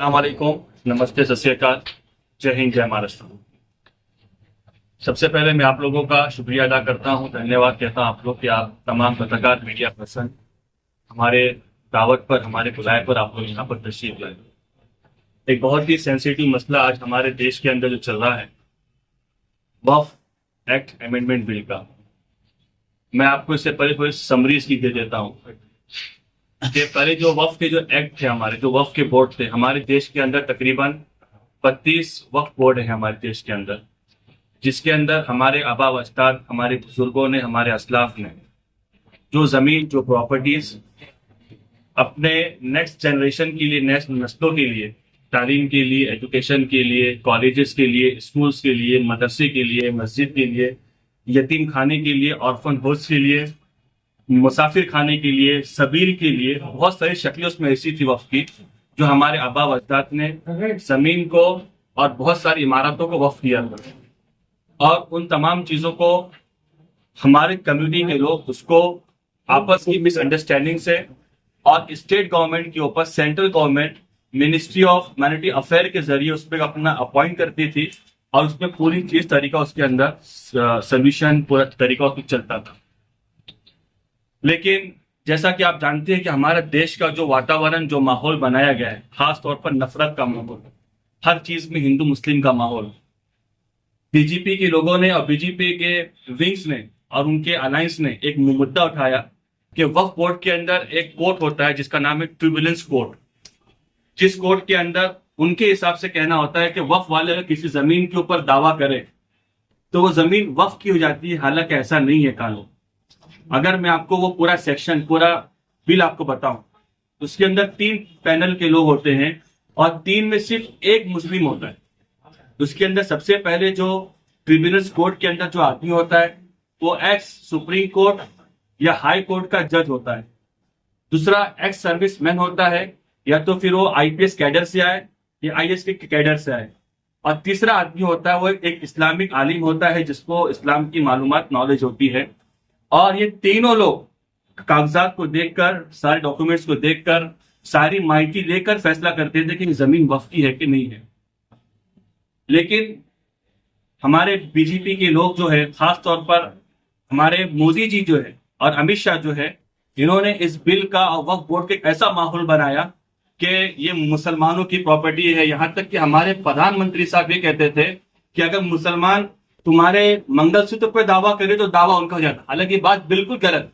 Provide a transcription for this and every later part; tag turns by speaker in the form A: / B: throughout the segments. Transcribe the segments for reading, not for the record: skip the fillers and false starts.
A: अस्सलाम वालेकुम, नमस्ते, सत श्री अकाल, जय हिंद, जय महाराष्ट्र। सबसे पहले मैं आप लोगों का शुक्रिया अदा करता हूं, धन्यवाद कहता हूं आप लोग कि आप तमाम पत्रकार मीडिया पर्सन हमारे दावत पर, हमारे बुलाए पर आप लोग यहाँ पर तशरीफ लाए। एक बहुत ही सेंसिटिव मसला आज हमारे देश के अंदर जो चल रहा है, वक्फ एक्ट अमेंडमेंट बिल का। मैं आपको इससे पहले थोड़ी समरी इसकी दे देता हूँ कि पहले जो वक्फ के जो एक्ट थे, हमारे जो वक्फ के बोर्ड थे, हमारे देश के अंदर तकरीबन 32 वक्फ बोर्ड है हमारे देश के अंदर, जिसके अंदर हमारे आबा व अजदाद, हमारे बुजुर्गों ने, हमारे असलाफ ने जो जमीन, जो प्रॉपर्टीज अपने नेक्स्ट जनरेशन के लिए, नेक्स्ट नस्लों के लिए, तालीम के लिए, एजुकेशन के लिए, कॉलेजेस के लिए, स्कूल्स के लिए, मदरसे के लिए, मस्जिद के लिए, यतीम खाने के लिए, ऑर्फन हाउस के लिए, मुसाफिर खाने के लिए, सबील के लिए, बहुत सारी शक्लें उसमें ऐसी थी वक्फ की जो हमारे आबा व अजदाद ने जमीन को और बहुत सारी इमारतों को वक्फ किया था। और उन तमाम चीजों को हमारे कम्युनिटी के लोग उसको आपस की मिसअंडरस्टैंडिंग से और स्टेट गवर्नमेंट के ऊपर central government ministry of humanity affair के जरिए उस पर अपना अपॉइंट करती थी और उसमें पूरी चीज तरीका उसके अंदर सोल्यूशन पूरा तरीका उसमें चलता था। लेकिन जैसा कि आप जानते हैं कि हमारे देश का जो वातावरण, जो माहौल बनाया गया है, खास तौर पर नफरत का माहौल, हर चीज में हिंदू मुस्लिम का माहौल, बीजेपी के लोगों ने और बीजेपी के विंग्स ने और उनके अलायंस ने एक मुद्दा उठाया कि वक्फ बोर्ड के अंदर एक कोर्ट होता है जिसका नाम है ट्रिब्यूनल्स कोर्ट, जिस कोर्ट के अंदर उनके हिसाब से कहना होता है कि वक्फ वाले अगर किसी जमीन के ऊपर दावा करे तो वो जमीन वक्फ की हो जाती है। हालांकि ऐसा नहीं है कानून। अगर मैं आपको वो पूरा सेक्शन, पूरा बिल आपको बताऊं, उसके अंदर 3 पैनल के लोग होते हैं और 3 में सिर्फ एक मुस्लिम होता है। उसके अंदर सबसे पहले जो ट्रिब्यूनल्स कोर्ट के अंदर जो आदमी होता है वो एक्स सुप्रीम कोर्ट या हाई कोर्ट का जज होता है। दूसरा एक्स सर्विस मैन होता है, या तो फिर वो आईपीएस कैडर से आए या आईएएस के कैडर से आए। और तीसरा आदमी होता है वो एक इस्लामिक आलिम होता है जिसको इस्लाम की मालूमात, नॉलेज होती है। और ये तीनों लोग कागजात को देखकर, सारे डॉक्यूमेंट्स को देखकर, सारी माहिती लेकर फैसला करते थे कि जमीन वक्फ की है कि नहीं है। लेकिन हमारे बीजेपी के लोग जो है, खास तौर पर हमारे मोदी जी जो है और अमित शाह जो है, इन्होंने इस बिल का और वक्फ बोर्ड का एक ऐसा माहौल बनाया कि ये मुसलमानों की प्रॉपर्टी है। यहां तक कि हमारे प्रधानमंत्री साहब ये कहते थे कि अगर मुसलमान तुम्हारे मंगलसूत्र पर दावा करे तो दावा उनका हो जाता। हालांकि बात बिल्कुल गलत।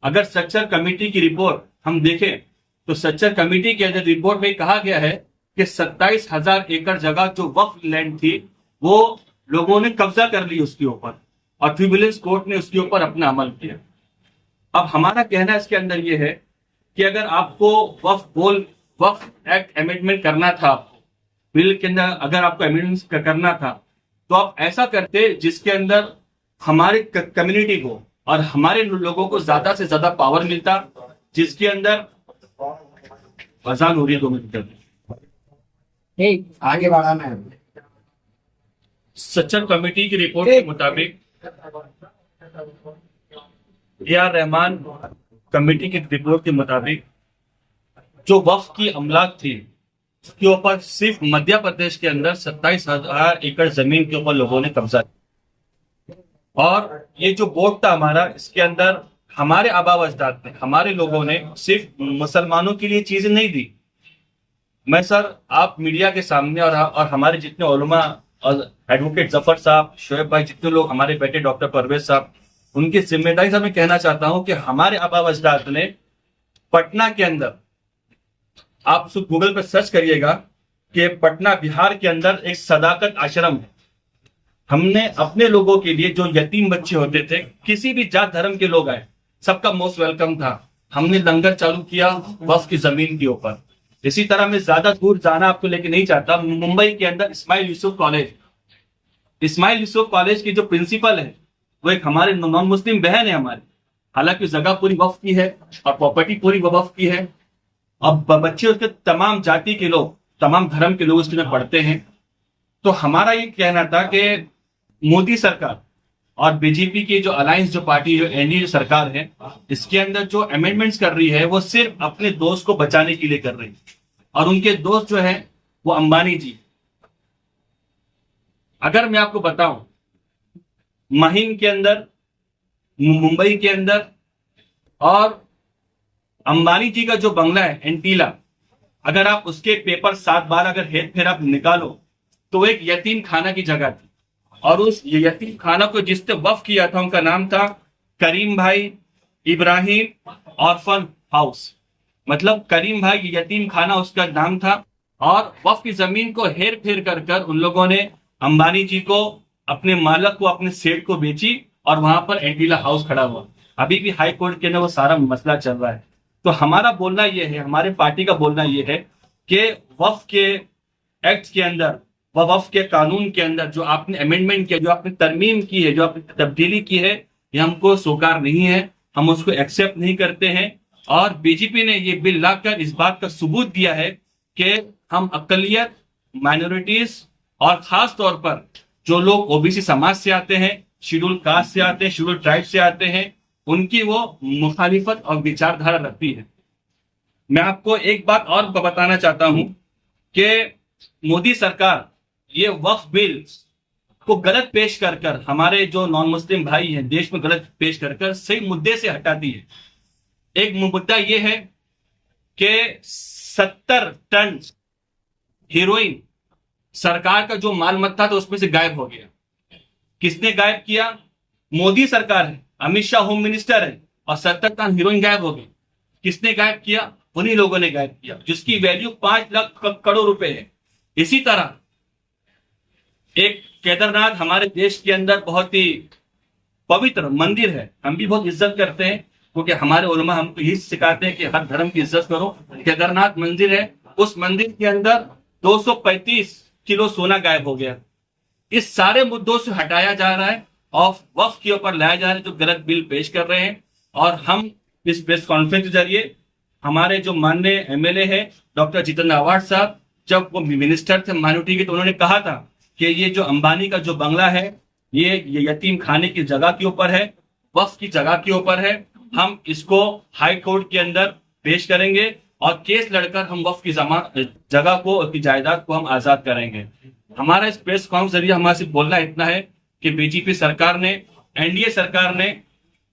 A: अगर सच्चर कमेटी की रिपोर्ट हम देखें तो सच्चर कमेटी के अंदर रिपोर्ट में कहा गया है कि 27,000 एकड़ जगह जो वक्फ लैंड थी वो लोगों ने कब्जा कर ली उसके ऊपर, और ट्रिब्यूनल्स कोर्ट ने उसके ऊपर अपना अमल किया। अब हमारा कहना इसके अंदर यह है कि अगर आपको वक्फ एक्ट अमेंडमेंट करना था, बिल के अंदर अगर आपको अमेंडमेंट करना था, तो आप ऐसा करते जिसके अंदर हमारे कम्युनिटी को और हमारे लोगों को ज्यादा से ज्यादा पावर मिलता, जिसके अंदर अजान हो रही है 2 मिनट
B: आगे बढ़ाना है।
A: सच्चर कमेटी की रिपोर्ट के मुताबिक, ए.आर. रहमान कमेटी की रिपोर्ट के मुताबिक जो वक्फ की अमलाक थी उसके ऊपर सिर्फ मध्य प्रदेश के अंदर 27,000 एकड़ जमीन के ऊपर लोगों ने कब्जा किया। और ये जो बोर्ड था हमारा, इसके अंदर हमारे आबा अजदाद ने, हमारे लोगों ने सिर्फ मुसलमानों के लिए चीजें नहीं दी। मैं सर आप मीडिया के सामने और हमारे जितने उलमा और एडवोकेट जफर साहब, शोएब भाई, जितने लोग, हमारे बेटे डॉक्टर परवेज साहब, उनकी जिम्मेदारी से मैं कहना चाहता हूं कि हमारे आबा अजदाद ने पटना के अंदर, आप गूगल पर सर्च करिएगा कि पटना बिहार के अंदर एक सदाकत आश्रम है। हमने अपने लोगों के लिए, जो यतीम बच्चे होते थे, किसी भी जात धर्म के लोग आए, सबका मोस्ट वेलकम था। हमने लंगर चालू किया वक्फ की जमीन के ऊपर। इसी तरह मैं ज्यादा दूर जाना आपको लेके नहीं चाहता, मुंबई के अंदर इस्माइल यूसुफ कॉलेज की जो प्रिंसिपल है वो एक हमारे नॉन मुस्लिम बहन है हमारी। हालांकि जगह पूरी वक्फ की है और प्रॉपर्टी पूरी वक्फ की है। अब बच्चे उसके तमाम जाति के लोग, तमाम धर्म के लोग उसमें पढ़ते हैं। तो हमारा ये कहना था कि मोदी सरकार और बीजेपी की जो अलायंस, जो पार्टी, जो एनडीए सरकार है, इसके अंदर जो अमेंडमेंट्स कर रही है वो सिर्फ अपने दोस्त को बचाने के लिए कर रही है। और उनके दोस्त जो है वो अंबानी जी। अगर मैं आपको बताऊं, महिम के अंदर, मुंबई के अंदर, और अंबानी जी का जो बंगला है एंटीला, अगर आप उसके पेपर 7 बार अगर हेर फेर आप निकालो तो वो एक यतीम खाना की जगह थी। और उस यतीम खाना को जिसने वक्फ किया था उनका नाम था करीम भाई इब्राहिम ऑर्फन हाउस। मतलब करीम भाई यतीम खाना उसका नाम था। और वक्फ की जमीन को हेर फेर कर कर उन लोगों ने अंबानी जी को, अपने मालक को, अपने सेठ को बेची और वहां पर एंटीला हाउस खड़ा हुआ। अभी भी हाई कोर्ट के अंदर वो सारा मसला चल रहा है। तो हमारा बोलना यह है, हमारे पार्टी का बोलना यह है कि वक्फ के एक्ट के अंदर, वक्फ के कानून के अंदर जो आपने अमेंडमेंट किया, जो आपने तरमीम की है, जो आपने तब्दीली की है, ये हमको स्वीकार नहीं है, हम उसको एक्सेप्ट नहीं करते हैं। और बीजेपी ने ये बिल लाकर इस बात का सबूत दिया है कि हम अकलियत, माइनॉरिटीज और खास तौर पर जो लोग ओबीसी समाज से आते हैं, शेड्यूल कास्ट से आते हैं, शेड्यूल ट्राइब से आते हैं, उनकी वो मुखालिफत और विचारधारा रखती है। मैं आपको एक बात और बताना चाहता हूं कि मोदी सरकार ये वक्फ बिल को गलत पेश कर कर हमारे जो नॉन मुस्लिम भाई हैं देश में गलत पेश कर कर सही मुद्दे से हटाती है। एक मुद्दा यह है कि 70 टन हीरोइन सरकार का जो मालमत्ता था उसमें से गायब हो गया। किसने गायब किया? मोदी सरकार है, अमित शाह होम मिनिस्टर है, और 70 टन हीरोइन गायब हो गई। किसने गायब किया? उन्हीं लोगों ने गायब किया, जिसकी वैल्यू 5 लाख करोड़ रुपए है। इसी तरह एक केदारनाथ हमारे देश के अंदर बहुत ही पवित्र मंदिर है, हम भी बहुत इज्जत करते हैं, क्योंकि हमारे उलमा हमको यही सिखाते हैं कि हर धर्म की इज्जत करो। केदारनाथ मंदिर है, उस मंदिर के अंदर 235 किलो सोना गायब हो गया। इस सारे मुद्दों से हटाया जा रहा है और वक्फ के ऊपर लाया जा रहा है जो गलत बिल पेश कर रहे हैं। और हम इस प्रेस कॉन्फ्रेंस के जरिए हमारे जो माननीय एमएलए है डॉक्टर जितेंद्र आवाड साहब, जब वो मिनिस्टर थे माइनॉरिटी के, तो उन्होंने कहा था कि ये जो अंबानी का जो बंगला है ये यतीम खाने की जगह के ऊपर है, वक्फ की जगह के ऊपर है। हम इसको हाई कोर्ट के अंदर पेश करेंगे और केस लड़कर हम वक्फ की जगह को, की जायदाद को हम आजाद करेंगे। हमारा इस प्रेस कॉन्फ्रेंस जरिए हमारे से बोलना इतना है कि बीजेपी सरकार ने, एनडीए सरकार ने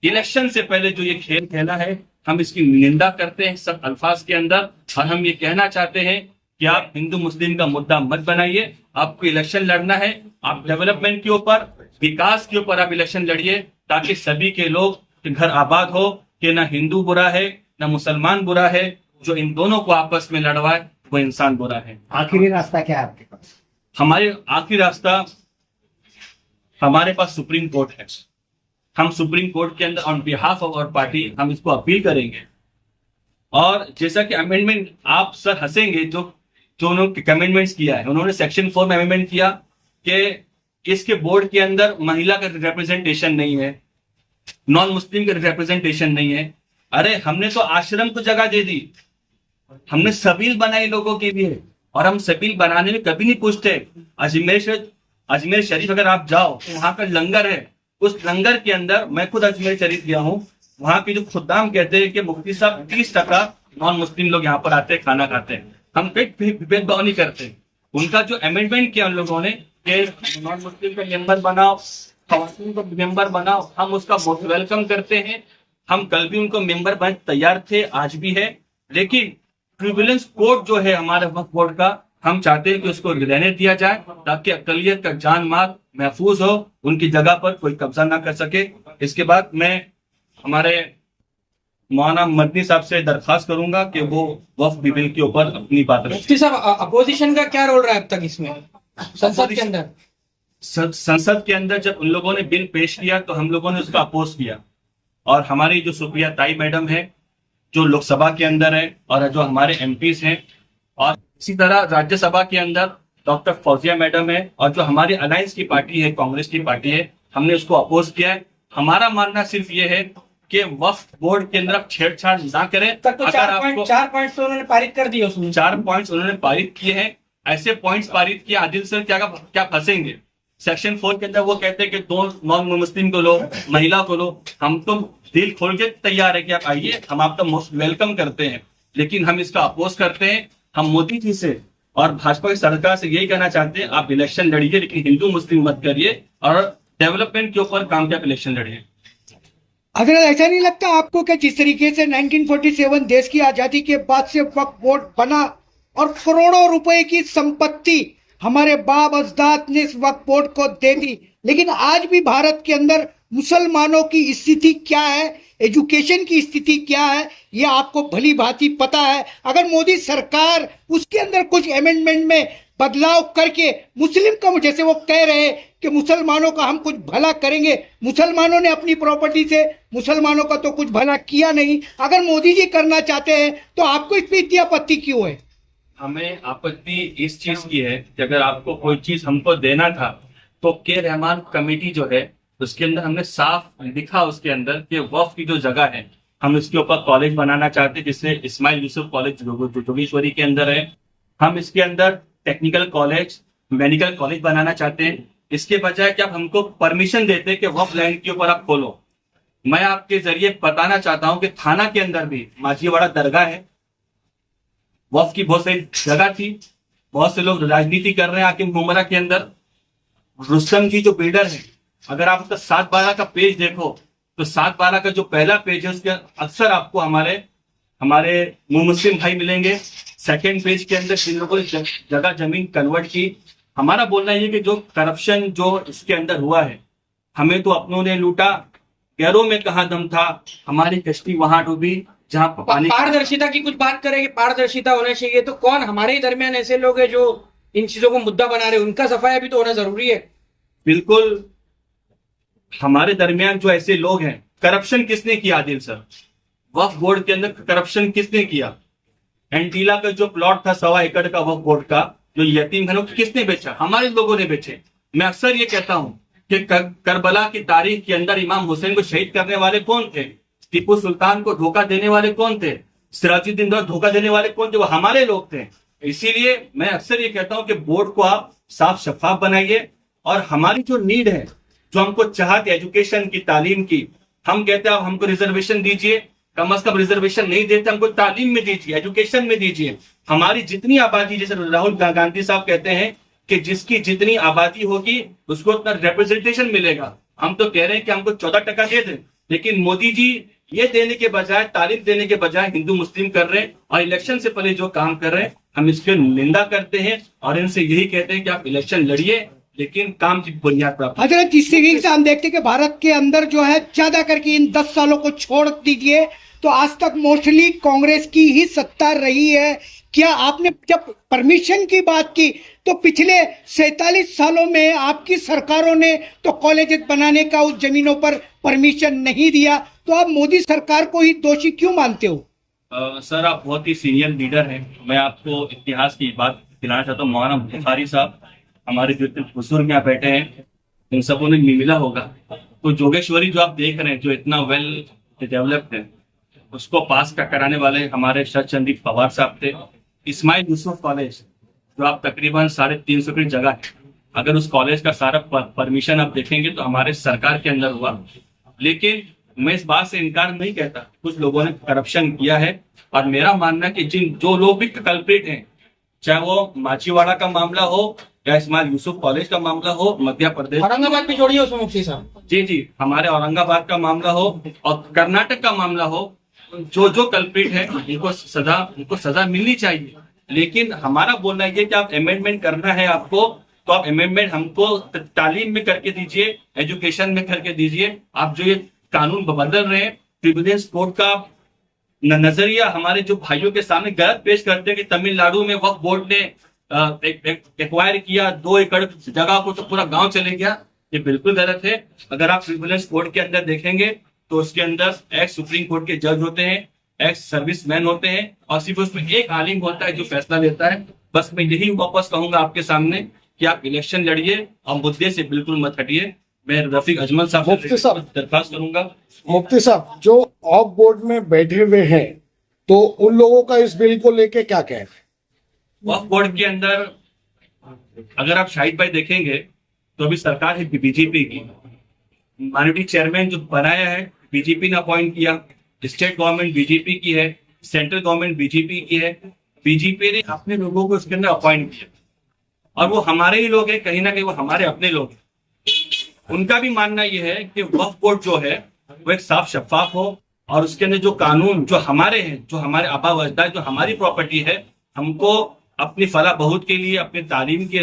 A: इलेक्शन से पहले जो ये खेल खेला है, हम इसकी निंदा करते हैं सब अल्फाज के अंदर। और हम ये कहना चाहते हैं कि आप हिंदू मुस्लिम का मुद्दा मत बनाइए। आपको इलेक्शन लड़ना है, आप डेवलपमेंट के ऊपर, विकास के ऊपर आप इलेक्शन लड़िए, ताकि सभी के लोग के घर आबाद हो, कि ना हिंदू बुरा है ना मुसलमान बुरा है। जो इन दोनों को आपस में लड़वाए वो इंसान बुरा है।
B: आखिरी रास्ता क्या है आपके पास?
A: हमारे आखिरी रास्ता, हमारे पास सुप्रीम कोर्ट है। हम सुप्रीम कोर्ट के अंदर on behalf of our party हम इसको अपील करेंगे। और जैसा कि अमेंडमेंट, आप सर हंसेंगे, जो उन्होंने अमेंडमेंट्स किया है, उन्होंने सेक्शन 4 में अमेंडमेंट किया कि इसके बोर्ड के अंदर महिला का रिप्रेजेंटेशन नहीं है, नॉन मुस्लिम का रिप्रेजेंटेशन नहीं है। अरे हमने तो आश्रम को जगह दे दी, हमने सबील बनाई लोगों के लिए, और हम सबील बनाने में कभी नहीं पूछते। अजमेर शरीफ अगर आप जाओ तो वहां का लंगर है, उस लंगर के अंदर, मैं खुद अजमेर शरीफ गया हूँ, वहां के जो खुद्दाम कहते हैं कि मुफ्ती साहब 30% नॉन मुस्लिम लोग यहाँ पर आते हैं, खाना खाते हैं। हम भेदभाव नहीं करते। उनका जो अमेंडमेंट किया उन लोगों ने कि नॉन मुस्लिम का मेंबर बनाओ, खवातीन को मेंबर बनाओ, हम उसका बहुत वेलकम करते हैं। हम कल भी उनको मेंबर बन तैयार थे, आज भी है। लेकिन प्रिविलेंस कोड जो है हमारे वक्फ बोर्ड का, हम चाहते हैं कि उसको रहने दिया जाए, ताकि अकलियत का जान माल महफूज हो, उनकी जगह पर कोई कब्जा ना कर सके। इसके बाद मैं हमारे मौलाना मदनी साहब से दरखास्त करूंगा कि वो वक्फ बिल के ऊपर अपनी बात रखें।
C: मुफ्ती साहब, अपोजिशन का क्या रोल रहा है अब तक इसमें संसद के अंदर?
A: संसद के अंदर जब उन लोगों ने बिल पेश किया तो हम लोगों ने उसका अपोज किया, और हमारी जो सुप्रिया ताई मैडम है जो लोकसभा के अंदर है, और जो हमारे एमपीज हैं, और इसी तरह राज्यसभा के अंदर डॉक्टर फौजिया मैडम है, और जो हमारी अलायंस की पार्टी है, कांग्रेस की पार्टी है, हमने उसको अपोज किया है। हमारा मानना सिर्फ ये है कि वक्फ बोर्ड के अंदर छेड़छाड़ ना करें।
C: तक तो 4 पॉइंट्स तो उन्होंने पारित कर दिए, उसमें
A: 4 पॉइंट्स उन्होंने पारित किए हैं। ऐसे पॉइंट्स पारित किए, आदिल सर क्या फंसेंगे? सेक्शन 4 के अंदर वो कहते हैं कि 2 नॉन मुस्लिम को लो, महिला को लो। हम तो दिल खोल के तैयार है कि आप आइए, हम आपका मोस्ट वेलकम करते हैं, लेकिन हम इसका अपोज करते हैं। हम मोदी जी से और भाजपा की सरकार से यही कहना चाहते हैं, आप इलेक्शन लड़िए लेकिन हिंदू मुस्लिम मत करिए और डेवलपमेंट के ऊपर काम के आप इलेक्शन लड़िए।
C: हजरत, ऐसा नहीं लगता आपको कि जिस तरीके से 1947 देश की आजादी के बाद से वक्फ बोर्ड बना और करोड़ों रुपए की संपत्ति हमारे बाप अजदाद ने इस वक्फ बोर्ड को दे दी, लेकिन आज भी भारत के अंदर मुसलमानों की स्थिति क्या है, एजुकेशन की स्थिति क्या है, ये आपको भली भांति पता है। अगर मोदी सरकार उसके अंदर कुछ अमेंडमेंट में बदलाव करके मुस्लिम का, जैसे वो कह रहे हैं कि मुसलमानों का हम कुछ भला करेंगे, मुसलमानों ने अपनी प्रॉपर्टी से मुसलमानों का तो कुछ भला किया नहीं, अगर मोदी जी करना चाहते हैं तो आपको इस पर इतनी आपत्ति क्यों है?
A: हमें आपत्ति इस चीज की है कि अगर आपको कोई चीज हमको देना था तो के रहमान कमेटी जो है उसके अंदर हमने साफ लिखा उसके अंदर कि वक्फ की जो जगह है हम इसके ऊपर कॉलेज बनाना चाहते हैं, जिससे इस्माइल यूसुफ कॉलेज जोगेश्वरी के अंदर है। हम इसके अंदर टेक्निकल कॉलेज, मेडिकल कॉलेज बनाना चाहते हैं। इसके बजाय कि आप हमको परमिशन देते कि वक्फ लैंड के ऊपर आप खोलो। मैं आपके जरिए बताना चाहता हूं कि थाना के अंदर भी माझीवाड़ा दरगाह है, वक्फ की बहुत सारी जगह थी, बहुत से लोग राजनीति कर रहे हैं आकिम मुमरा के अंदर। रुस्तम जी जो बिल्डर है, अगर आप उसका 7/12 का पेज देखो तो 7/12 का जो पहला पेज है उसके अक्सर आपको हमारे मुस्लिम भाई मिलेंगे। सेकंड पेज के अंदर जिन लोगों ने जगह जमीन कन्वर्ट की, हमारा बोलना ये कि जो करप्शन जो इसके अंदर हुआ है, हमें तो अपनों ने लूटा, गैरों में कहाँ दम था, हमारी कश्ती वहां डूबी जहां पानी।
C: पारदर्शिता की कुछ बात करें कि पारदर्शिता होना चाहिए, तो कौन हमारे ही दरमियान ऐसे लोग हैं जो इन चीजों को मुद्दा बना रहे हैं, उनका सफाया भी तो होना जरूरी है।
A: बिल्कुल, हमारे दरमियान जो ऐसे लोग हैं, करप्शन किसने किया आदिल सर? वक्फ बोर्ड के अंदर करप्शन किसने किया? एंटीला का जो प्लॉट था 1.25 एकड़ का वक्फ बोर्ड का, जो यतीम घरों को किसने बेचा? हमारे लोगों ने बेचे। मैं अक्सर ये कहता हूं कि करबला की तारीख के अंदर इमाम हुसैन को शहीद करने वाले कौन थे? टीपू सुल्तान को धोखा देने वाले कौन थे? सिराजुद्दीन धोखा देने वाले कौन थे? वो हमारे लोग थे। इसीलिए मैं अक्सर ये कहता हूं कि बोर्ड को आप साफ शफाफ बनाइए, और हमारी जो नीड है, जो हमको चाहते एजुकेशन की, तालीम की, हम कहते हैं आप हमको रिजर्वेशन दीजिए, कम से कम रिजर्वेशन नहीं देते, हमको तालीम में दीजिए, एजुकेशन में दीजिए। हमारी जितनी आबादी, जैसे राहुल गांधी साहब कहते हैं कि जिसकी जितनी आबादी होगी उसको उतना रिप्रेजेंटेशन मिलेगा। हम तो कह रहे हैं कि हमको 14% दे दें, लेकिन मोदी जी ये देने के बजाय, तारीफ देने के बजाय हिंदू मुस्लिम कर रहे हैं, और इलेक्शन से पहले जो काम कर रहे हैं हम इसकी निंदा करते हैं और इनसे यही कहते हैं कि आप इलेक्शन लड़िए लेकिन काम की बुनियाद पर।
C: हजरत, जिस तरीके से हम देखते हैं कि भारत के अंदर जो है, ज्यादा करके इन 10 सालों को छोड़ दीजिए तो आज तक मोस्टली कांग्रेस की ही सत्ता रही है। क्या आपने जब परमिशन की बात की तो पिछले 47 सालों में आपकी सरकारों ने तो कॉलेज बनाने का उस जमीनों पर परमिशन नहीं दिया, तो आप मोदी सरकार को ही दोषी क्यों मानते हो?
A: सर, आप बहुत ही सीनियर लीडर हैं। मैं आपको इतिहास की बात दिलाना चाहता हूँ। मौलाना बुखारी साहब, हमारे जो बुजुर्ग यहाँ बैठे हैं, इन सबों ने मिला होगा। तो जोगेश्वरी जो आप देख रहे हैं, जो इतना वेल डेवलप्ड है, उसको पास कराने वाले हमारे शरद चंद्र पवार साहब थे। इस्माइल यूसुफ कॉलेज जो आप तकरीबन 350 एकड़ जगह है, अगर उस कॉलेज का सारा परमिशन आप देखेंगे तो हमारे सरकार के अंदर हुआ। लेकिन मैं इस बात से इनकार नहीं कहता, कुछ लोगों ने करप्शन किया है, और मेरा मानना है कि जो लोग भी कल्प्रिट हैं, चाहे वो माचीवाड़ा का मामला हो या इस्माइल यूसुफ कॉलेज का मामला हो, मध्य प्रदेश,
C: औरंगाबाद भी जोड़िए उसमें मुफ्ती साहब।
A: जी, हमारे औरंगाबाद का मामला हो और कर्नाटक का मामला हो, जो कल्प्रिट है उनको सजा मिलनी चाहिए। लेकिन हमारा बोलना है कि आप अमेंडमेंट करना है आपको, तो आप अमेंडमेंट हमको तालीम में करके दीजिए, एजुकेशन में करके दीजिए। आप जो ये कानून बदल रहे हैं, प्रिविलेज कोड का नजरिया हमारे जो भाइयों के सामने गलत पेश करते हैं कि तमिलनाडु में वक्फ बोर्ड ने एक्वायर किया 2 एकड़ जगह को तो पूरा गांव चले गया, ये बिल्कुल गलत है। अगर आप प्रिविलेज कोड के अंदर देखेंगे तो उसके अंदर एक्स सुप्रीम कोर्ट के जज होते हैं, एक्स सर्विसमैन होते हैं, और सिर्फ उसमें एक आलिम होता है जो फैसला लेता है। बस मैं यही वापस कहूंगा आपके सामने कि आप इलेक्शन लड़िए और मुद्दे से बिल्कुल मत हटिए। मैं रफीक अजमल साहब से दरखास्त करूंगा।
D: मुफ्ती साहब, जो ऑफ बोर्ड में बैठे हुए हैं, तो उन लोगों का इस बिल को लेके क्या कहना है?
A: वक्फ बोर्ड के अंदर अगर आप शाहिद भाई देखेंगे तो अभी सरकार है बीजेपी की, माइनॉरिटी चेयरमैन जो बनाया है बीजेपी ने अपॉइंट किया, स्टेट गवर्नमेंट बीजेपी की है, सेंट्रल गवर्नमेंट बीजेपी की है। बीजेपी ने अपने लोगों को इसके अंदर अपॉइंट किया और वो हमारे ही लोग हैं, कहीं ना कहीं वो हमारे अपने लोग हैं। उनका भी मानना ये है कि वक्फ बोर्ड जो है वो एक साफ शफाफ हो और उसके अंदर जो कानून जो हमारे हैं, जो हमारे आबा व अजदाद, जो हमारी प्रॉपर्टी है, हमको अपनी फलाह बहूत के लिए, अपनी तालीम के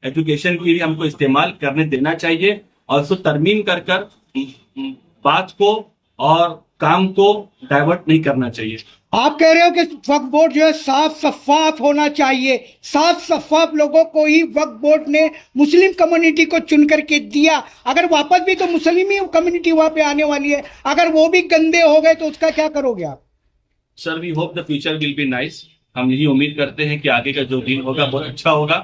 A: एजुकेशन के लिए हमको इस्तेमाल करने देना चाहिए और उसको तरमीम कर कर बात को और काम को डाइवर्ट नहीं करना चाहिए।
C: आप कह रहे हो कि वक्फ बोर्ड जो है साफ शफाफ होना चाहिए, साफ शफाफ लोगों को ही वक्फ बोर्ड ने मुस्लिम कम्युनिटी को चुन करके दिया। अगर वापस भी तो मुस्लिम ही कम्युनिटी वहां पे आने वाली है, अगर वो भी गंदे हो गए तो उसका क्या करोगे आप?
A: Sir, we hope the future will be nice. हम यही उम्मीद करते हैं कि आगे का जो दिन होगा बहुत अच्छा होगा।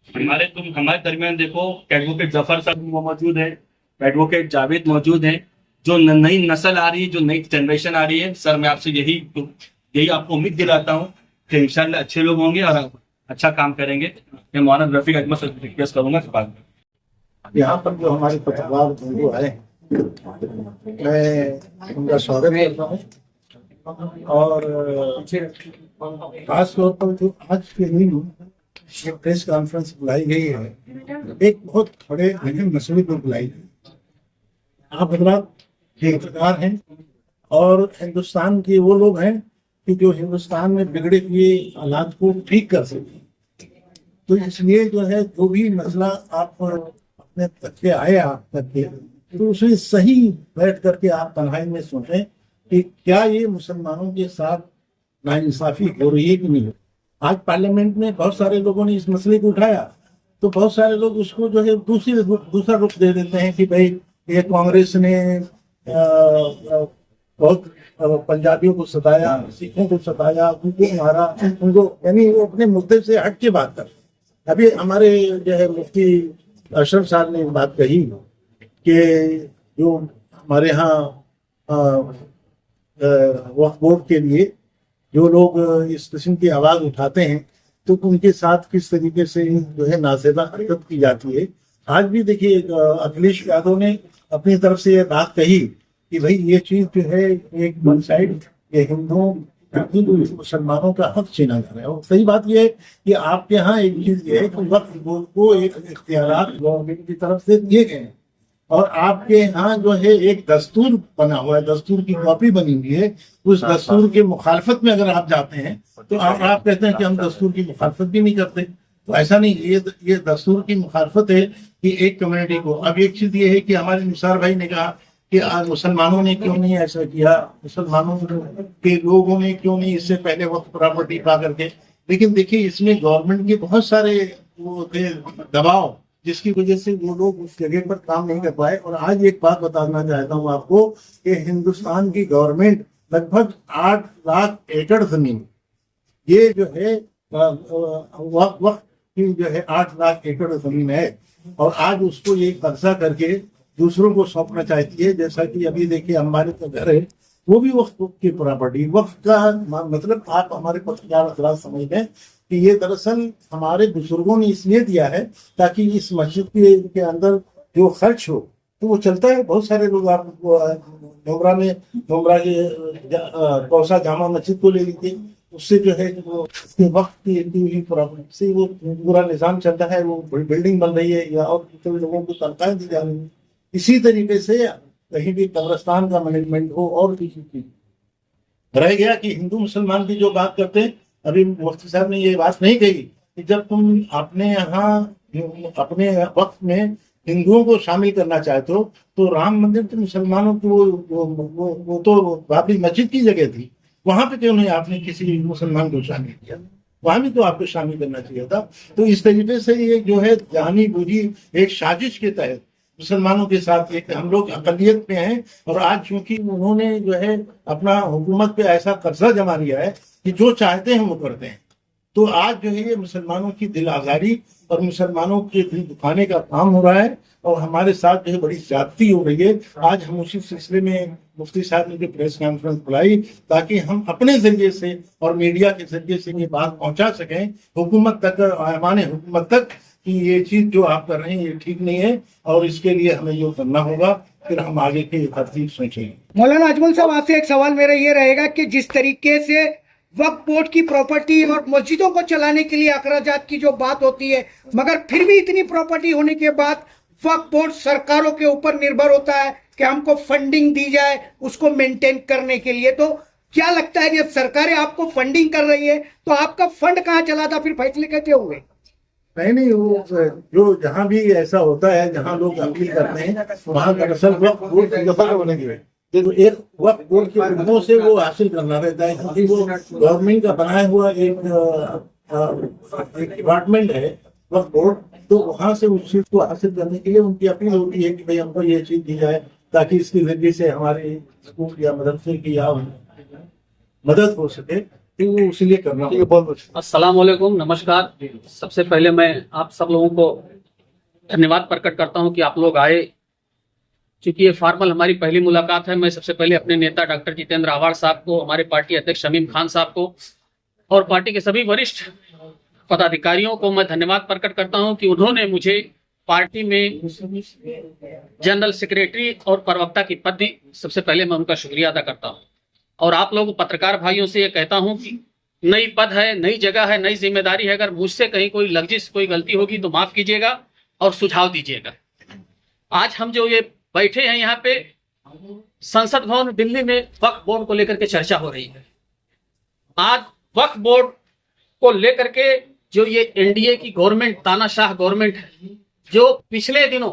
A: हमारे दरमियान देखो, एडवोकेट जफर साहब मौजूद है, एडवोकेट जावेद मौजूद है। जो नई नस्ल आ रही है, जो नई जनरेशन आ रही है, सर मैं आपसे यही आपको उम्मीद दिलाता हूँ कि इंशाल्लाह अच्छे लोग होंगे और अच्छा काम करेंगे। मैं मौलाना रफीक अजमल से रिक्वेस्ट करूंगा इस बात में।
E: यहाँ पर जो हमारे पत्रकार बंधु आए, मैं उनका स्वागत करता हूँ और खास तौर पर जो आज के दिन ये प्रेस कॉन्फ्रेंस बुलाई गई है, एक बहुत बड़े अहम मसले पर बुलाई गई। आप हजरात पत्रकार हैं और हिंदुस्तान के वो लोग हैं कि जो हिंदुस्तान में बिगड़े हुए हालात को ठीक कर सकें। तो इसलिए जो है जो भी मसला आप अपने तक के आए आप तक के, तो उसे सही बैठ करके आप तन्हाई में सोचें कि क्या ये मुसलमानों के साथ नाइंसाफी हो रही है कि नहीं। आज पार्लियामेंट में बहुत सारे लोगों ने इस मसले को उठाया, तो बहुत सारे लोग उसको जो है दूसरा रुख दे देते हैं कि भाई ये कांग्रेस ने बहुत पंजाबियों को सताया, सिखों को सताया, उनको मारा, उनको, यानी वो अपने मुद्दे से हट के बात कर। अभी हमारे जो है मुफ्ती अशरफ साहब ने बात कही कि जो हमारे यहाँ वक्फ बोर्ड के लिए जो लोग इस किस्म की आवाज उठाते हैं तो उनके साथ किस तरीके से जो है नासेबा हरकत की जाती है। आज भी देखिए अखिलेश यादव ने अपनी तरफ से ये बात कही कि भाई ये चीज जो है एक वन साइड, ये हिंदू मुसलमानों का हक छीना जा रहा है। और सही बात ये है कि आपके यहाँ एक चीज ये है कि वक्फ बोर्ड को एक इख्तियारात गवर्नमेंट की तरफ से दिए गए हैं और आपके यहाँ जो है एक दस्तूर बना हुआ है, दस्तूर की कॉपी बनी हुई है। उस दस्तूर के मुखालफत में अगर आप जाते हैं तो आप कहते हैं कि हम दस्तूर की मुखालफत भी नहीं करते। तो ऐसा नहीं, ये दस्तूर की मुखालफत है कि एक कम्युनिटी को। अब एक चीज ये है कि हमारे निसार भाई ने कहा कि मुसलमानों ने क्यों नहीं ऐसा किया, मुसलमानों के लोगों ने क्यों नहीं इससे पहले वक्त प्रॉपर्टी पा करके। लेकिन देखिए इसमें गवर्नमेंट के बहुत सारे वो थे दबाव, जिसकी वजह से वो लोग उस जगह पर काम नहीं कर पाए। और आज एक बात बताना चाहता हूँ आपको कि हिंदुस्तान की गवर्नमेंट लगभग 8 लाख एकड़ जमीन, ये जो है वक्त की जो है 8 लाख एकड़ जमीन है और आज उसको ये कब्जा करके दूसरों को सौंपना चाहती है। जैसा कि अभी देखिए हमारे तो घर है, वो भी वक्त की प्रॉपर्टी। वक्त का मतलब आप हमारे पत्रकार हजरात समझ लें कि ये दरअसल हमारे बुजुर्गों ने इसलिए दिया है ताकि इस मस्जिद के अंदर जो खर्च हो तो वो चलता है। बहुत सारे लोग आप डोमरा के कौसा जामा मस्जिद को ले लीजिए, उससे जो है वो उसके वक्त की प्रॉपर्टी से वो पूरा निजाम चलता है, वो बिल्डिंग बन रही है या और दूसरे लोगों को तनख्वाहें दी जा रही है। इसी तरीके से कहीं भी कब्रिस्तान का मैनेजमेंट हो और किसी की रह गया कि हिंदू मुसलमान की जो बात करते हैं, अभी मुफ्ती साहब ने ये बात नहीं कही कि जब तुम अपने यहाँ अपने वक्त में हिंदुओं को शामिल करना चाहते हो तो राम मंदिर तो मुसलमानों की वो तो बाबरी मस्जिद की जगह थी, वहां पे क्यों नहीं आपने किसी मुसलमान को शामिल किया? वहां भी तो आपको शामिल करना चाहिए था। तो इस तरीके से ये जो है जानी बुझी एक साजिश के तहत मुसलमानों के साथ एक हम लोग अकलियत में हैं और आज चूंकि उन्होंने जो है अपना हुकूमत पे ऐसा कब्जा जमा लिया है कि जो चाहते हैं वो करते हैं। तो आज जो है ये मुसलमानों की दिल आजारी और मुसलमानों के दिल दुखाने का काम हो रहा है और हमारे साथ जो है बड़ी ज्यादती हो रही है। आज हम उसी सिलसिले में मुफ्ती साहब ने जो प्रेस कॉन्फ्रेंस बुलाई ताकि हम अपने जरिए से और मीडिया के जरिए से ये बात पहुंचा सकें हुकूमत तक, ऐवान हुकूमत तक, कि ये चीज जो आप कर रहे हैं ये ठीक नहीं है और इसके लिए हमें जो करना होगा फिर हम आगे की तरतीब सोचेंगे।
C: मौलाना अजमल साहब, आपसे एक सवाल मेरा ये रहेगा कि जिस तरीके से वक्फ बोर्ड की प्रॉपर्टी और मस्जिदों को चलाने के लिए अखराजात की जो बात होती है, मगर फिर भी इतनी प्रॉपर्टी होने के बाद वक्फ बोर्ड सरकारों के ऊपर निर्भर होता है कि हमको फंडिंग दी जाए उसको मेंटेन करने के लिए। तो क्या लगता है जब सरकारें आपको फंडिंग कर रही है तो आपका फंड कहाँ चला था, फिर फैसले कैसे हुए?
E: नहीं, वो जो जहाँ भी ऐसा होता है, जहाँ लोग अपील करते हैं, वहाँ दरअसल वक्फ बोर्ड की दफा होने की तो एक वक्फ बोर्ड के उद्योगों से वो हासिल करना रहता है, क्योंकि वो गवर्नमेंट का बनाया हुआ एक डिपार्टमेंट है वक्फ बोर्ड। तो वहां से उस चीज को हासिल करने के लिए उनकी अपील होती है कि भाई हमको ये चीज दी जाए, ताकि इसके जरिए से हमारे स्कूल या मदरसे की या मदद हो सके, तो वो इसलिए करना होगा।
F: अस्सलाम वालेकुम, नमस्कार। सबसे पहले मैं आप सब लोगों को धन्यवाद प्रकट करता हूं कि आप लोग आए। चूंकि ये फॉर्मल हमारी पहली मुलाकात है, मैं सबसे पहले अपने नेता डॉक्टर जितेंद्र आव्हाड साहब को, हमारे पार्टी अध्यक्ष शमीम खान साहब को और पार्टी के सभी वरिष्ठ पदाधिकारियों को मैं धन्यवाद प्रकट करता हूं कि उन्होंने मुझे पार्टी में जनरल सेक्रेटरी और प्रवक्ता की पद दी। सबसे पहले मैं उनका शुक्रिया अदा करता हूं। और आप लोग पत्रकार भाइयों से ये कहता हूं कि नई पद है, नई जगह है, नई जिम्मेदारी है। अगर मुझसे कहीं कोई लग्जिश, कोई गलती होगी तो माफ कीजिएगा और सुझाव दीजिएगा। आज हम जो ये बैठे हैं यहाँ पे संसद भवन दिल्ली में वक्फ बोर्ड को लेकर के चर्चा हो रही है। आज वक्फ बोर्ड को लेकर के जो ये एनडीए की गवर्नमेंट, तानाशाह गवर्नमेंट है, जो पिछले दिनों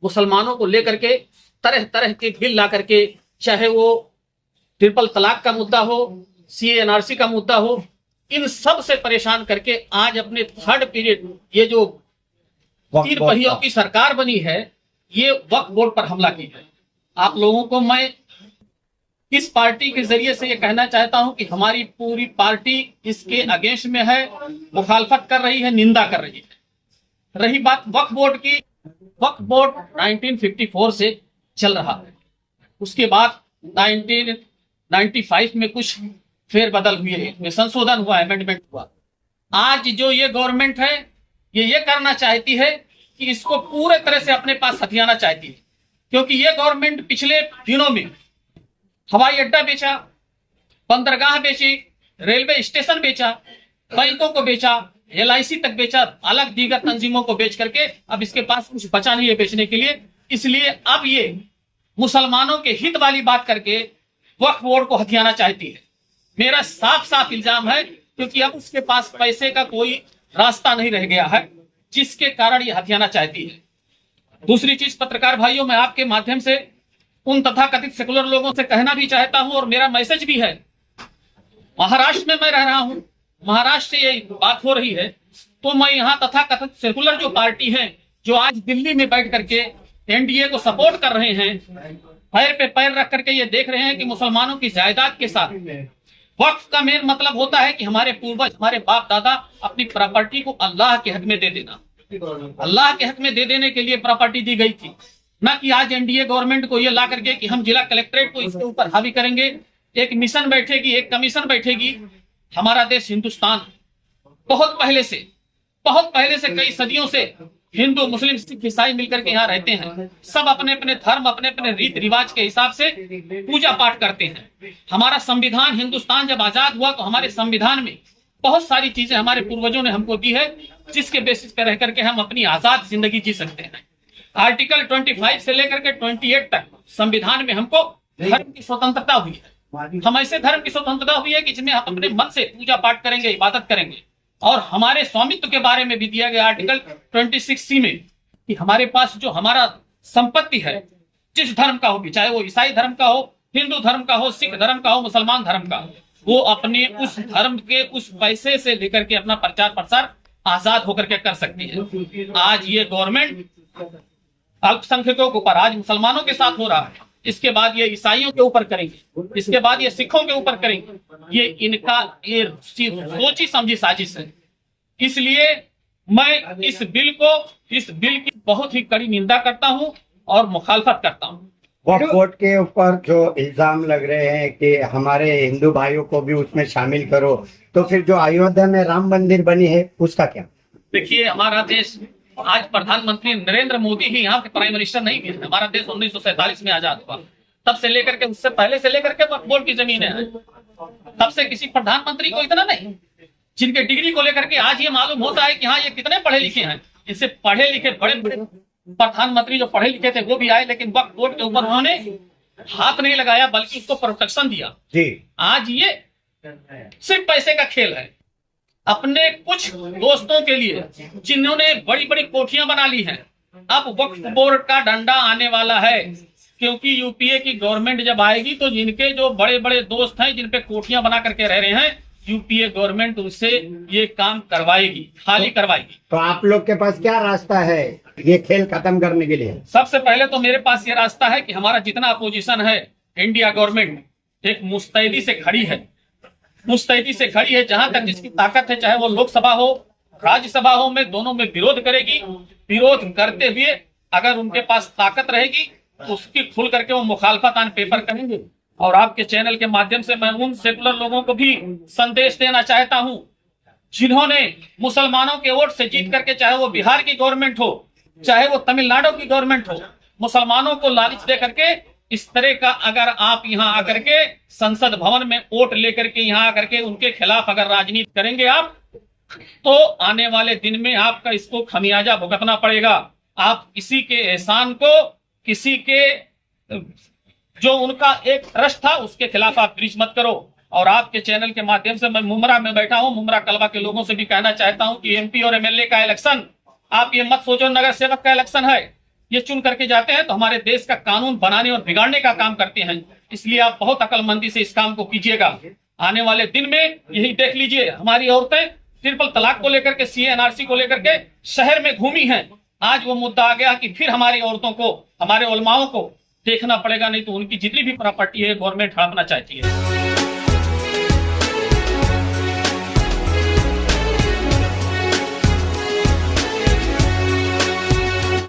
F: मुसलमानों को लेकर के तरह तरह के बिल ला करके, चाहे वो ट्रिपल तलाक का मुद्दा हो, CA/NRC का मुद्दा हो, इन सब से परेशान करके आज अपने थर्ड पीरियड ये जो 3 पहियों की सरकार बनी है, ये वक्फ बोर्ड पर हमला की है। आप लोगों को मैं इस पार्टी के जरिए से ये कहना चाहता हूं कि हमारी पूरी पार्टी इसके अगेंस्ट में है, मुखालफत कर रही है, निंदा कर रही है। रही बात वक्फ बोर्ड की, वक्फ बोर्ड 1954 से चल रहा है। उसके बाद 1995 में कुछ फेरबदल हुए हैं, में संशोधन हुआ, अमेंडमेंट हुआ। आज जो ये गवर्नमेंट है ये करना चाहती है कि इसको पूरे तरह से अपने पास हथियाना चाहती है, क्योंकि ये गवर्नमेंट पिछले दिनों में हवाई अड्डा बेचा, बंदरगाह बेची, रेलवे स्टेशन बेचा, बैंकों को बेचा, LIC तक बेचा, अलग दीगर तंजीमों को बेच करके अब इसके पास कुछ बचा नहीं है बेचने के लिए। इसलिए अब ये मुसलमानों के हित वाली बात करके वक्फ बोर्ड को हथियाना चाहती है। मेरा साफ साफ इल्जाम है, क्योंकि अब उसके पास पैसे का कोई रास्ता नहीं रह गया है, जिसके कारण ये हथियाना चाहती है। दूसरी चीज, पत्रकार भाइयों, मैं आपके माध्यम से उन तथाकथित सेकुलर लोगों से कहना भी चाहता हूं और मेरा मैसेज भी है। महाराष्ट्र में मैं रह रहा हूं, महाराष्ट्र से ये बात हो रही है, तो मैं यहाँ तथाकथित सेकुलर जो पार्टी है, जो आज दिल्ली में बैठ करके NDA को सपोर्ट कर रहे हैं, पैर पे पैर रख करके ये देख रहे हैं कि मुसलमानों की जायदाद के साथ वक्फ का मेन मतलब होता है कि हमारे पूर्वज, हमारे बाप दादा अपनी प्रॉपर्टी को अल्लाह के हक में दे देना। अल्लाह के हक में दे देने के लिए प्रॉपर्टी दी गई थी, न कि आज NDA गवर्नमेंट को ये ला करके कि हम जिला कलेक्ट्रेट को इसके ऊपर हावी करेंगे, एक मिशन बैठेगी, एक कमीशन बैठेगी। हमारा देश हिंदुस्तान बहुत पहले से कई सदियों से हिंदू, मुस्लिम, सिख, ईसाई मिलकर के यहाँ रहते हैं। सब अपने अपने धर्म, अपने अपने रीत रिवाज के हिसाब से पूजा पाठ करते हैं। हमारा संविधान, हिंदुस्तान जब आजाद हुआ तो हमारे संविधान में बहुत सारी चीजें हमारे पूर्वजों ने हमको दी है, जिसके बेसिस पे रह करके हम अपनी आजाद जिंदगी जी सकते हैं। आर्टिकल 25 से लेकर के 28 तक संविधान में हमको धर्म की स्वतंत्रता हुई है। हम ऐसे धर्म की स्वतंत्रता हुई है कि जिसमें हम अपने मन से पूजा पाठ करेंगे, इबादत करेंगे। और हमारे स्वामित्व के बारे में भी दिया गया आर्टिकल 26C में कि हमारे पास जो हमारा संपत्ति है, जिस धर्म का हो, चाहे वो ईसाई धर्म का हो, हिंदू धर्म का हो, सिख धर्म का हो, मुसलमान धर्म का हो, वो अपने उस धर्म के उस पैसे से लेकर के अपना प्रचार प्रसार आजाद होकर के कर सकती है। आज ये गवर्नमेंट अल्पसंख्यकों के ऊपर, आज मुसलमानों के साथ हो रहा है, इसके बाद ये ईसाइयों के ऊपर करेंगे, इसके बाद ये सिखों के ऊपर करेंगे। ये इनका ये सोची समझी साजिश है। इसलिए मैं इस बिल की बहुत ही कड़ी निंदा करता हूं और मुखालफत करता हूं।
B: वक्फ बोर्ड के ऊपर जो इल्जाम लग रहे हैं कि हमारे हिंदू भाइयों को भी उसमें शामिल करो, तो फिर जो अयोध्या में राम मंदिर बनी है उसका क्या?
F: देखिए, हमारा देश आज प्रधानमंत्री नरेंद्र मोदी ही यहाँ के प्राइम मिनिस्टर नहीं है। हमारा देश 1947 में आजाद हुआ, तब से लेकर के, उससे पहले से लेकर के वक्फ बोर्ड की जमीनें हैं। तब से किसी प्रधानमंत्री को इतना नहीं, जिनके डिग्री को लेकर के आज ये मालूम होता है कि हाँ ये कितने पढ़े लिखे हैं। इससे पढ़े लिखे बड़े बड़े प्रधानमंत्री जो पढ़े लिखे थे वो भी आए, लेकिन वक्फ बोर्ड के ऊपर उन्होंने हाथ नहीं लगाया बल्कि उसको प्रोटेक्शन दिया।
B: जी
F: आज ये सिर्फ पैसे का खेल है। अपने कुछ दोस्तों के लिए जिन्होंने बड़ी बड़ी कोठियां बना ली हैं, अब वक्फ बोर्ड का डंडा आने वाला है, क्योंकि यूपीए की गवर्नमेंट जब आएगी तो जिनके जो बड़े बड़े दोस्त हैं जिन पे कोठियां बना करके रह रहे हैं, यूपीए गवर्नमेंट उनसे ये काम करवाएगी, खाली करवाएगी।
B: तो आप लोग के पास क्या रास्ता है ये खेल खत्म करने के लिए?
F: सबसे पहले तो मेरे पास ये रास्ता है कि हमारा जितना अपोजिशन है, इंडिया गवर्नमेंट एक मुस्तैदी से खड़ी है, मुस्तैदी से खड़ी है। जहां तक जिसकी ताकत है, चाहे वो लोकसभा हो राज्यसभा हो, में दोनों में विरोध करेगी। विरोध करते हुए अगर उनके पास ताकत रहेगी तो उसकी खुल करके वो मुखालफत ऑन पेपर करेंगे। और आपके चैनल के माध्यम से मैं उन सेकुलर लोगों को भी संदेश देना चाहता हूं जिन्होंने मुसलमानों के वोट से जीत करके, चाहे वो बिहार की गवर्नमेंट हो चाहे वो तमिलनाडु की गवर्नमेंट हो, मुसलमानों को लालच दे करके इस तरह का अगर आप यहाँ आकर के संसद भवन में वोट लेकर के यहाँ आकर के उनके खिलाफ अगर राजनीति करेंगे आप, तो आने वाले दिन में आपका इसको खमियाजा भुगतना पड़ेगा। आप किसी के एहसान को, किसी के जो उनका एक ट्रस्ट था उसके खिलाफ आप ब्रीच मत करो। और आपके चैनल के माध्यम से मैं मुमरा में बैठा हूं, मुमरा कलवा के लोगों से भी कहना चाहता हूं कि एमपी और एमएलए का इलेक्शन आप ये मत सोचो नगर सेवक का इलेक्शन है। ये चुन करके जाते हैं तो हमारे देश का कानून बनाने और बिगाड़ने का काम करते हैं, इसलिए आप बहुत अकलमंदी से इस काम को कीजिएगा। आने वाले दिन में यही देख लीजिए, हमारी औरतें ट्रिपल तलाक को लेकर के, सीए एनआरसी को लेकर के शहर में घूमी हैं। आज वो मुद्दा आ गया कि फिर हमारी औरतों को, हमारे उलमाओं को देखना पड़ेगा, नहीं तो उनकी जितनी भी प्रॉपर्टी है गवर्नमेंट हड़पना चाहती है।